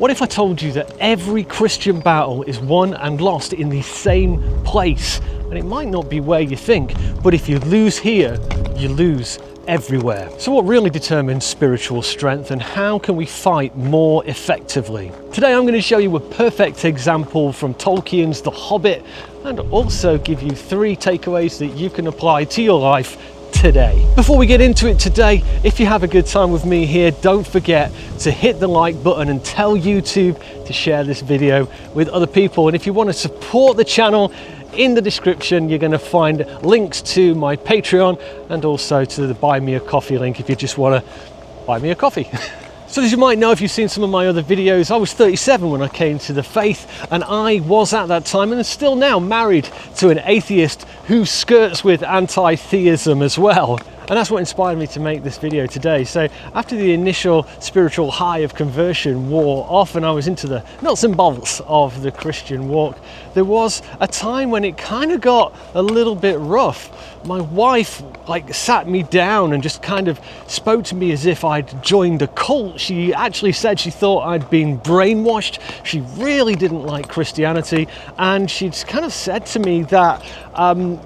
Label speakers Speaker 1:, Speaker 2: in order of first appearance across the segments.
Speaker 1: What if I told you that every Christian battle is won and lost in the same place? And it might not be where you think, but if you lose here, you lose everywhere. So what really determines spiritual strength, and how can we fight more effectively? Today I'm going to show you a perfect example from Tolkien's The Hobbit, and also give you 3 takeaways that you can apply to your life today. Before we get into it today, if you have a good time with me here, don't forget to hit the like button and tell YouTube to share this video with other people. And if you want to support the channel, in the description you're going to find links to my Patreon and also to the Buy Me a Coffee link if you just want to buy me a coffee. So as you might know if you've seen some of my other videos, I was 37 when I came to the faith, and I was at that time and still now married to an atheist who skirts with anti-theism as well. And that's what inspired me to make this video today. So after the initial spiritual high of conversion wore off and I was into the nuts and bolts of the Christian walk, there was a time when it kind of got a little bit rough. My wife sat me down and just kind of spoke to me as if I'd joined a cult. She actually said she thought I'd been brainwashed. She really didn't like Christianity, and she'd kind of said to me that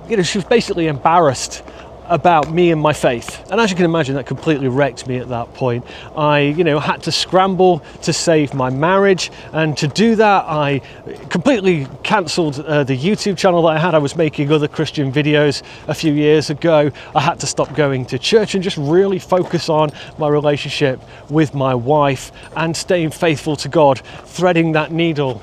Speaker 1: she was basically embarrassed about me and my faith. And as you can imagine, that completely wrecked me at that point. I had to scramble to save my marriage, and to do that I completely cancelled the YouTube channel that I had. I was making other Christian videos a few years ago. I had to stop going to church and just really focus on my relationship with my wife and staying faithful to God, threading that needle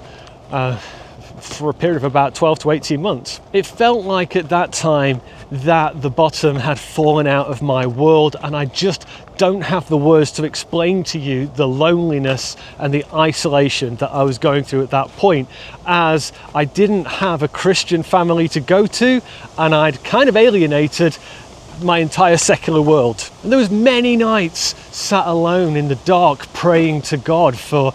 Speaker 1: for a period of about 12 to 18 months. It felt like at that time that the bottom had fallen out of my world, and I just don't have the words to explain to you the loneliness and the isolation that I was going through at that point, as I didn't have a Christian family to go to, and I'd kind of alienated my entire secular world. And there was many nights sat alone in the dark praying to God for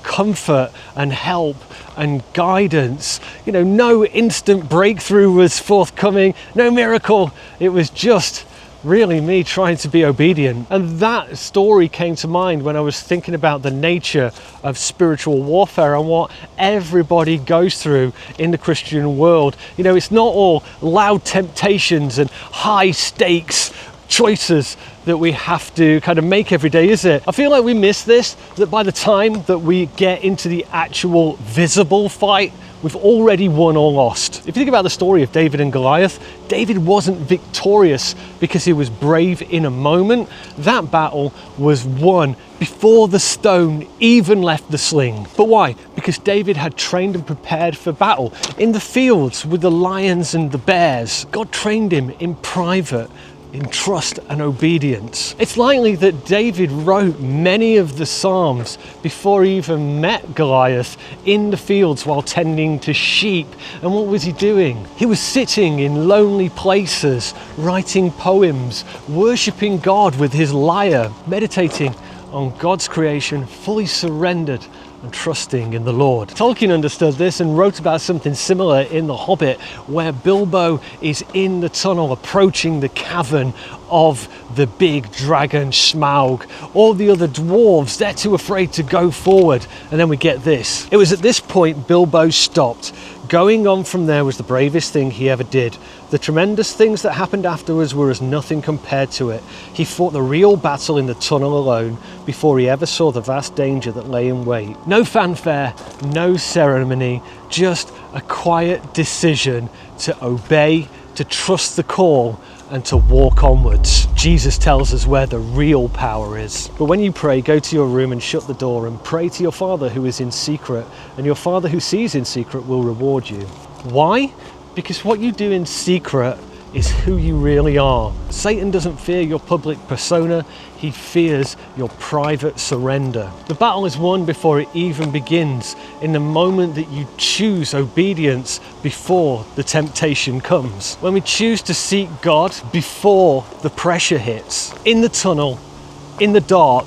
Speaker 1: comfort and help and guidance. No instant breakthrough was forthcoming, no miracle. It was just really me trying to be obedient. And that story came to mind when I was thinking about the nature of spiritual warfare and what everybody goes through in the Christian world. It's not all loud temptations and high stakes choices that we have to kind of make every day, is it? I feel like we miss this, that by the time that we get into the actual visible fight, we've already won or lost. If you think about the story of David and Goliath, David wasn't victorious because he was brave in a moment. That battle was won before the stone even left the sling. But why? Because David had trained and prepared for battle in the fields with the lions and the bears. God trained him in private, in trust and obedience. It's likely that David wrote many of the Psalms before he even met Goliath in the fields while tending to sheep. And what was he doing? He was sitting in lonely places, writing poems, worshipping God with his lyre, meditating on God's creation, fully surrendered and trusting in the Lord. Tolkien understood this and wrote about something similar in The Hobbit, where Bilbo is in the tunnel approaching the cavern of the big dragon Smaug. All the other dwarves, they're too afraid to go forward. And then we get this. It was at this point Bilbo stopped. Going on from there was the bravest thing he ever did. The tremendous things that happened afterwards were as nothing compared to it. He fought the real battle in the tunnel alone before he ever saw the vast danger that lay in wait. No fanfare, no ceremony, just a quiet decision to obey, to trust the call, and to walk onwards. Jesus tells us where the real power is. But when you pray, go to your room and shut the door and pray to your Father who is in secret, and your Father who sees in secret will reward you. Why? Because what you do in secret is who you really are. Satan doesn't fear your public persona, he fears your private surrender. The battle is won before it even begins, in the moment that you choose obedience before the temptation comes. When we choose to seek God before the pressure hits, in the tunnel, in the dark,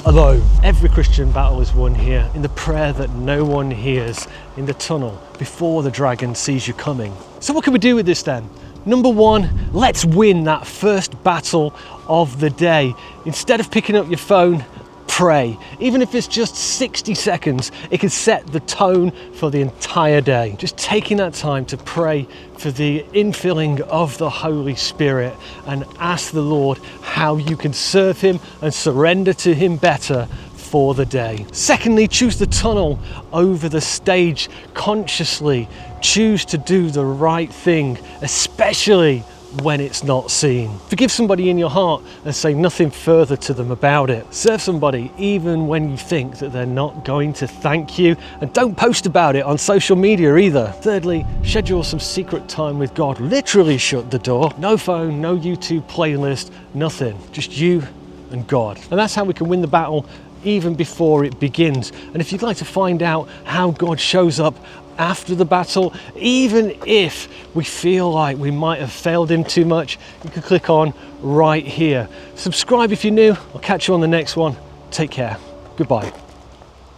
Speaker 1: alone. Every Christian battle is won here, in the prayer that no one hears, in the tunnel, before the dragon sees you coming. So what can we do with this then? Number one, let's win that first battle of the day. Instead of picking up your phone, pray. Even if it's just 60 seconds, it can set the tone for the entire day. Just taking that time to pray for the infilling of the Holy Spirit and ask the Lord how you can serve him and surrender to him better for the day. Secondly, choose the tunnel over the stage consciously. Choose to do the right thing, especially when it's not seen. Forgive somebody in your heart and say nothing further to them about it. Serve somebody even when you think that they're not going to thank you, and don't post about it on social media either. Thirdly, schedule some secret time with God. Literally shut the door. No phone, no YouTube playlist, nothing. Just you and God. And that's how we can win the battle even before it begins. And if you'd like to find out how God shows up after the battle, even if we feel like we might have failed him too much, you can click on right here. Subscribe if you're new. I'll catch you on the next one. Take care. Goodbye.